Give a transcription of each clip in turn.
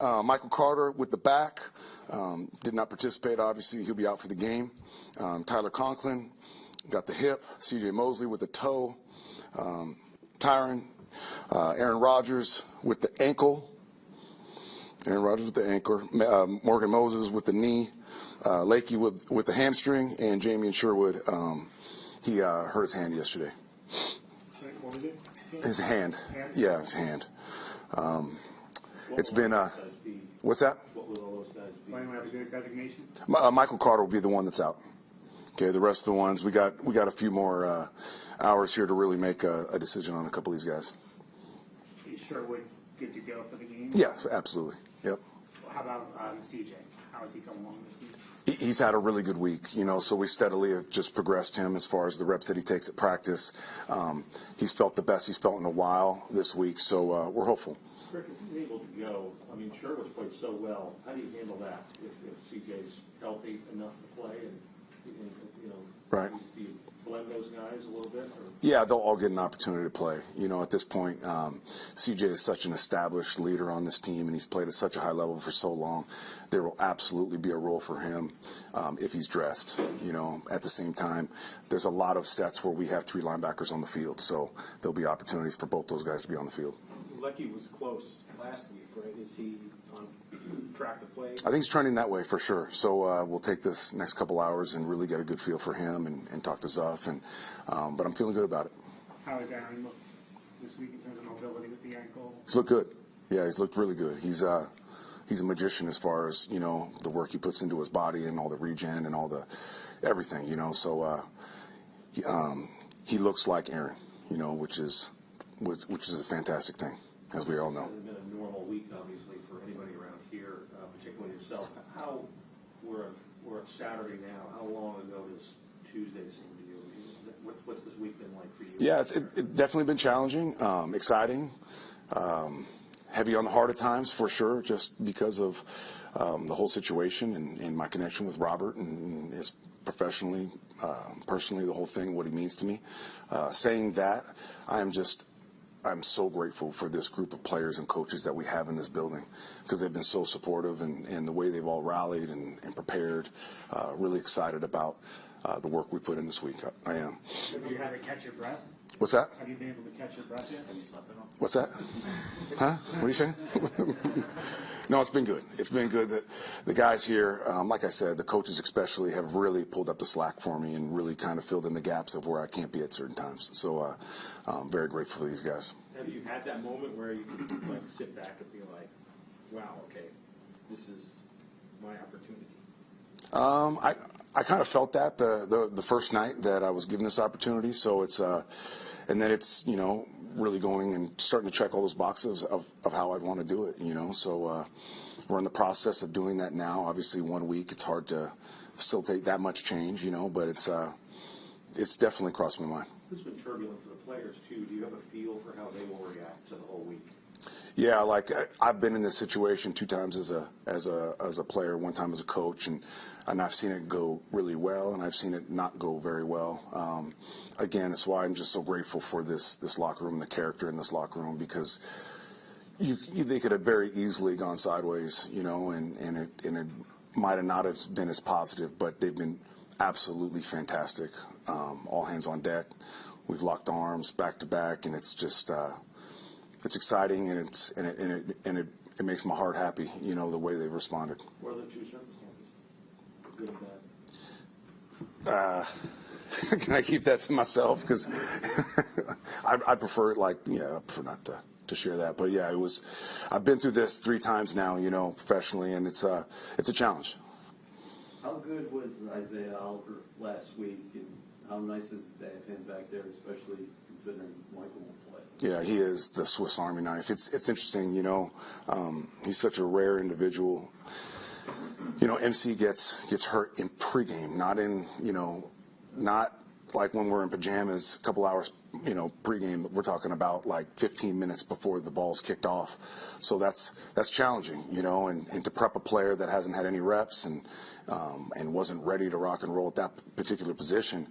Michael Carter with the back. Did not participate, obviously. He'll be out for the game. Tyler Conklin got the hip. C.J. Mosley with the toe. Tyron. Aaron Rodgers with the ankle. Morgan Moses with the knee. Lakey with the hamstring. And Jamie Sherwood, he hurt his hand yesterday. What was it? His hand. Yeah, his hand. It's been what's that? What will all those guys be? Anyone have a good designation? Michael Carter will be the one that's out. Okay, the rest of the ones we got a few more hours here to really make a decision on a couple of these guys. Is Sherwood good to go for the game? Yes, absolutely. Yep. How about CJ? How has he come along this week? He's had a really good week, so we steadily have just progressed him as far as the reps that he takes at practice. He's felt the best he's felt in a while this week, so we're hopeful. Rick, if he's able to go, Sherwood's played so well. How do you handle that if CJ's healthy enough to play and right? Do you blend those guys a little bit? Or? Yeah, they'll all get an opportunity to play. At this point, CJ is such an established leader on this team, and he's played at such a high level for so long. There will absolutely be a role for him if he's dressed. At the same time, there's a lot of sets where we have three linebackers on the field, so there'll be opportunities for both those guys to be on the field. Lucky was close last week, right? Is he on track to play? I think he's trending that way for sure. So we'll take this next couple hours and really get a good feel for him and talk to Zuff. But I'm feeling good about it. How has Aaron looked this week in terms of mobility with the ankle? He's looked good. Yeah, he's looked really good. He's a magician as far as the work he puts into his body and all the regen and all the everything. So he looks like Aaron. Which is a fantastic thing, as we all know. It hasn't been a normal week, obviously, for anybody around here, particularly yourself. How we're at Saturday now. How long ago does Tuesday seem to you? What's this week been like for you? Yeah, it's definitely been challenging, exciting, heavy on the heart at times for sure, just because of the whole situation and my connection with Robert and his professionally, personally, the whole thing, what he means to me. Saying that, I'm so grateful for this group of players and coaches that we have in this building because they've been so supportive and the way they've all rallied and prepared. Really excited about the work we put in this week. I am. Have you had to catch your breath? What's that? Have you been able to catch your breath yet? Have you slept enough? What's that? Huh? What are you saying? No, it's been good. It's been good. The guys here, like I said, the coaches especially have really pulled up the slack for me and really kind of filled in the gaps of where I can't be at certain times. So I'm very grateful for these guys. Have you had that moment where you could sit back and be like, wow, okay, this is my opportunity? I kind of felt that the first night that I was given this opportunity. So it's and then it's really going and starting to check all those boxes of how I'd want to do it. So we're in the process of doing that now. Obviously, 1 week it's hard to facilitate that much change. But it's definitely crossed my mind. It's been turbulent for the players too. Do you have a feel for how they will react to the whole week? Yeah, I've been in this situation 2 times as a player, 1 time as a coach, and I've seen it go really well, and I've seen it not go very well. Again, it's why I'm just so grateful for this locker room, the character in this locker room, because they could have very easily gone sideways, and it might have not have been as positive, but they've been absolutely fantastic. All hands on deck. We've locked arms back to back, and it's just. It's exciting and it makes my heart happy, the way they've responded. What are the 2 circumstances, good and bad? Can I keep that to myself? Because I prefer I prefer not to share that. But yeah, I've been through this 3 times now, professionally, and it's a challenge. How good was Isaiah Albert last week, and how nice is it to have him back there, especially considering Michael won't play? Yeah, he is the Swiss Army knife. It's interesting, he's such a rare individual. MC gets hurt in pregame, not like when we're in pajamas a couple hours, pregame. We're talking about like 15 minutes before the ball's kicked off. So that's challenging, and to prep a player that hasn't had any reps and wasn't ready to rock and roll at that particular position.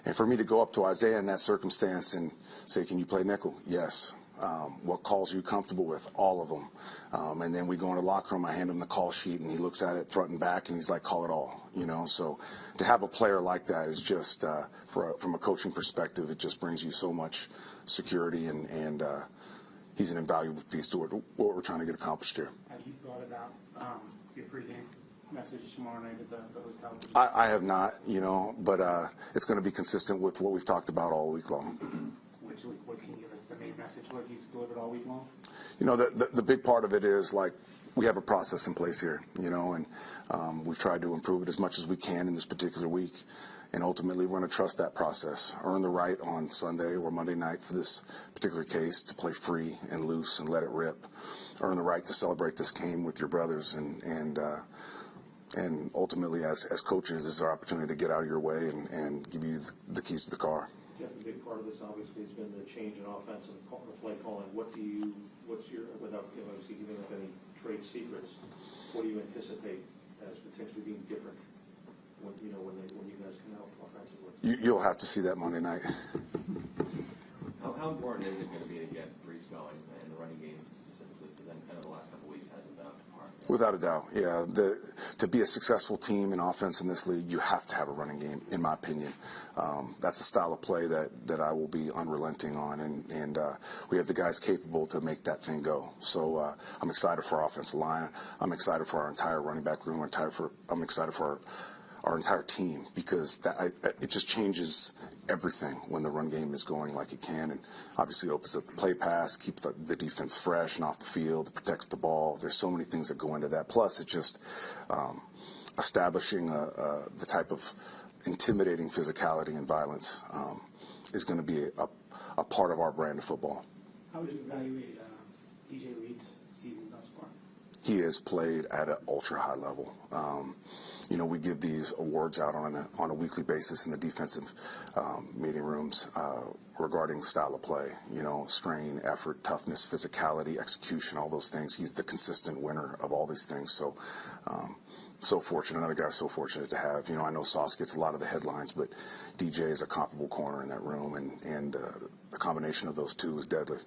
And for me to go up to Isaiah in that circumstance and say, can you play nickel? Yes. What calls are you comfortable with? All of them. And then we go in the locker room, I hand him the call sheet, and he looks at it front and back, and he's like, call it all. So to have a player like that is just, from a coaching perspective, it just brings you so much security, and he's an invaluable piece to what we're trying to get accomplished here. Have you thought about your pregame message tomorrow night at the hotel? I have not, but it's going to be consistent with what we've talked about all week long. What can you give us the main message? What you've delivered all week long? The big part of it is, like, we have a process in place here, and we've tried to improve it as much as we can in this particular week. And ultimately, we're going to trust that process, earn the right on Sunday or Monday night for this particular case to play free and loose and let it rip, earn the right to celebrate this game with your brothers, and ultimately, as coaches, this is our opportunity to get out of your way and give you the keys to the car. Jeff, a big part of this obviously has been the change in offensive play calling. What's your, without obviously giving up any trade secrets, what do you anticipate as potentially being different when you guys come out offensively? You'll have to see that Monday night. How important is it going to be to get Brees going in the running game specifically? Because then kind of the last couple of weeks hasn't been up to par. Without a doubt, yeah. To be a successful team in offense in this league, you have to have a running game, in my opinion. That's a style of play that I will be unrelenting on, and we have the guys capable to make that thing go. So I'm excited for our offensive line. I'm excited for our entire running back room. I'm excited for our entire team, because it just changes everything when the run game is going like it can, and obviously opens up the play pass, keeps the defense fresh and off the field, protects the ball. There's so many things that go into that. Plus, it's just establishing the type of intimidating physicality and violence is going to be a part of our brand of football. How would you evaluate DJ Reed's season thus far? He has played at an ultra high level. We give these awards out on a weekly basis in the defensive meeting rooms regarding style of play, strain, effort, toughness, physicality, execution, all those things. He's the consistent winner of all these things. So fortunate. Another guy so fortunate to have. I know Sauce gets a lot of the headlines, but DJ is a comparable corner in that room, and the combination of those two is deadly.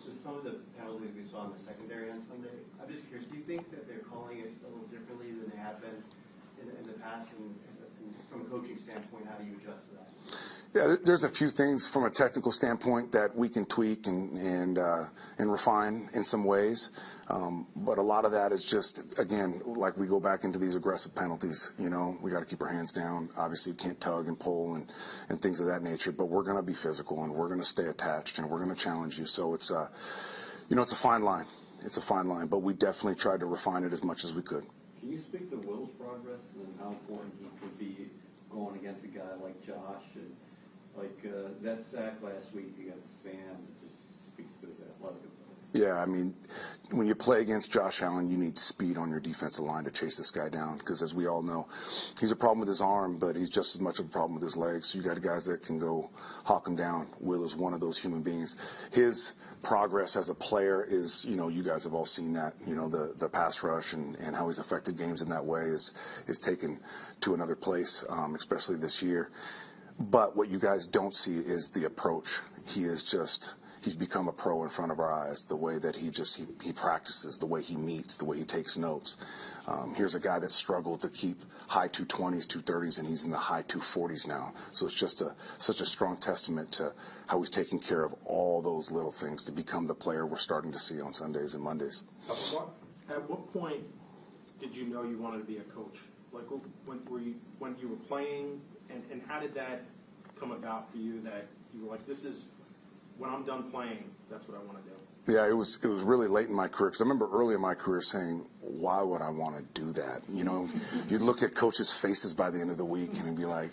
With some of the penalties we saw in the secondary on Sunday, I'm just curious, do you think that they're calling it a little differently than they have been in the past, and from a coaching standpoint, how do you adjust to that? Yeah, there's a few things from a technical standpoint that we can tweak and refine in some ways, but a lot of that is just, again, like we go back into these aggressive penalties. We got to keep our hands down. Obviously, you can't tug and pull and things of that nature, but we're going to be physical and we're going to stay attached and we're going to challenge you. So it's it's a fine line. It's a fine line, but we definitely tried to refine it as much as we could. Can you speak to Will's progress and how important he could be going against a guy like Josh? And that sack last week against Sam, it just speaks to his athletic ability. Yeah, when you play against Josh Allen, you need speed on your defensive line to chase this guy down, because as we all know, he's a problem with his arm, but he's just as much of a problem with his legs. So you got guys that can go hawk him down. Will is one of those human beings. His progress as a player is, you guys have all seen that, the pass rush and how he's affected games in that way is taken to another place, especially this year. But what you guys don't see is the approach. He's become a pro in front of our eyes, the way that he practices, the way he meets, the way he takes notes. Here's a guy that struggled to keep high 220s, 230s, and he's in the high 240s now. So it's just such a strong testament to how he's taking care of all those little things to become the player we're starting to see on Sundays and Mondays. At what point did you know you wanted to be a coach? Like when you were playing, and how did that come about for you, that you were like, this is, when I'm done playing, that's what I want to do? Yeah, it was really late in my career, because I remember early in my career saying, why would I want to do that? You'd look at coaches' faces by the end of the week and be like,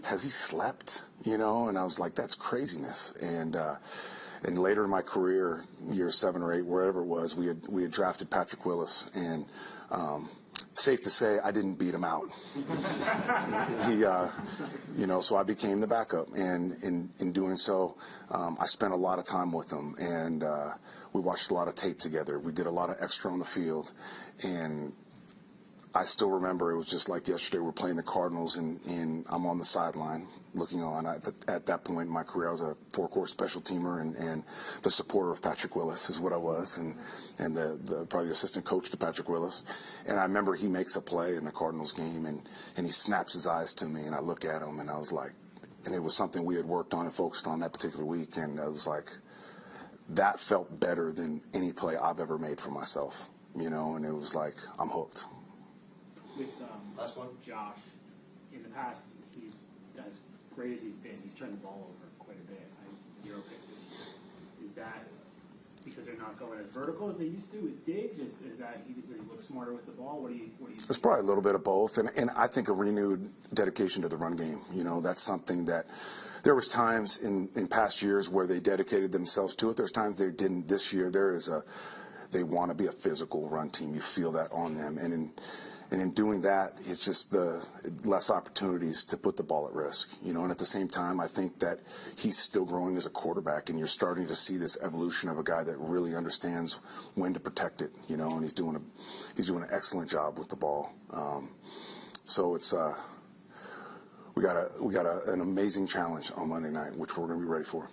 has he slept? And I was like, that's craziness. And later in my career, year 7 or 8, wherever it was, we had drafted Patrick Willis, and safe to say, I didn't beat him out. So I became the backup, and in doing so, I spent a lot of time with him, and we watched a lot of tape together. We did a lot of extra on the field, and I still remember it was just like yesterday. We're playing the Cardinals, and I'm on the sideline looking on. At that point in my career, I was a four-court special teamer and the supporter of Patrick Willis is what I was, and the probably the assistant coach to Patrick Willis. And I remember he makes a play in the Cardinals game, and he snaps his eyes to me, and I look at him, and I was like, and it was something we had worked on and focused on that particular week, and I was like, that felt better than any play I've ever made for myself, you know, and it was like, I'm hooked. With Last one. Josh, in the past, he's as great as he's been. He's turned the ball over quite a bit. 0 picks this year. Is that because they're not going as vertical as they used to with Diggs? Is that he looks smarter with the ball? What do you It's see? probably a little bit of both, and I think a renewed dedication to the run game. You know, that's something that there was times in past years where they dedicated themselves to it. There's times they didn't. This year, they want to be a physical run team. You feel that on them, and in doing that, it's just the less opportunities to put the ball at risk. You know, and at the same time, I think that he's still growing as a quarterback, and you're starting to see this evolution of a guy that really understands when to protect it. You know, and he's doing an excellent job with the ball. So it's we got an amazing challenge on Monday night, which we're going to be ready for.